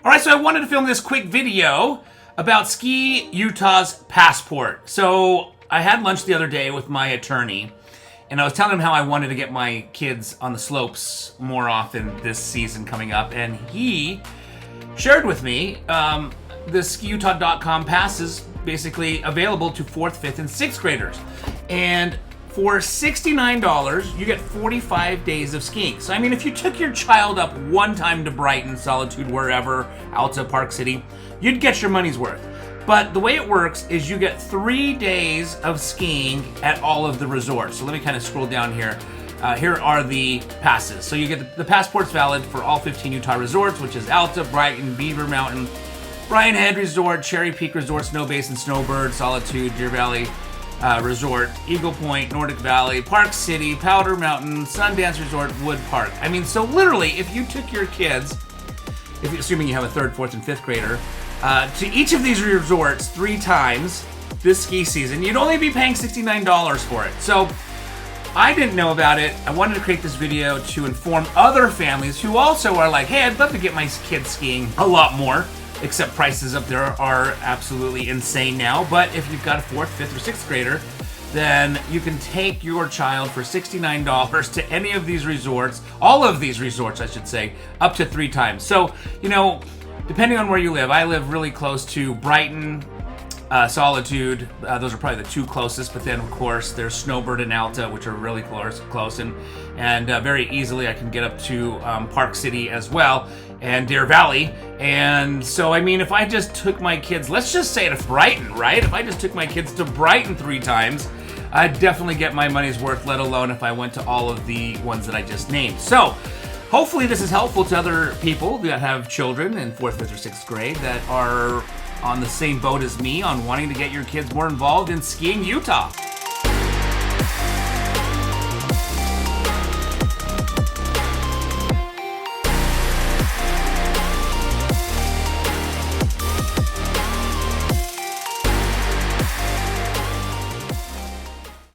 All right, so I wanted to film this quick video about Ski Utah's passport. So I had lunch the other day with my attorney, and I was telling him how I wanted to get my kids on the slopes more often this season coming up, and he shared with me the skiutah.com passes basically available to 4th, 5th, and 6th graders. And for $69, you get 45 days of skiing. So, I mean, if you took your child up one time to Brighton, Solitude, wherever, Alta, Park City, you'd get your money's worth. But the way it works is you get 3 days of skiing at all of the resorts. So let me kind of scroll down here. Here are the passes. So you get the passport's valid for all 15 Utah resorts, which is Alta, Brighton, Beaver Mountain, Brian Head Resort, Cherry Peak Resort, Snow Basin, Snowbird, Solitude, Deer Valley Resort, Eagle Point, Nordic Valley, Park City, Powder Mountain, Sundance Resort, Wood Park. I mean, so literally, if you took your kids, assuming you have a 3rd, 4th, and 5th grader, to each of these resorts 3 times this ski season, you'd only be paying $69 for it. So I didn't know about it. I wanted to create this video to inform other families who also are like, hey, I'd love to get my kids skiing a lot more, except prices up there are absolutely insane now. But if you've got a 4th, 5th, or 6th grader, then you can take your child for $69 to any of these resorts, all of these resorts, I should say, up to 3 times. So, you know, depending on where you live, I live really close to Brighton, Solitude. Those are probably the 2 closest, but then of course there's Snowbird and Alta, which are really close, and very easily I can get up to Park City as well, and Deer Valley. And so, I mean, if I just took my kids, let's just say to Brighton, right? If I just took my kids to Brighton 3 times, I'd definitely get my money's worth, let alone if I went to all of the ones that I just named. So hopefully this is helpful to other people that have children in 4th, 5th, or 6th grade that are on the same boat as me on wanting to get your kids more involved in skiing Utah.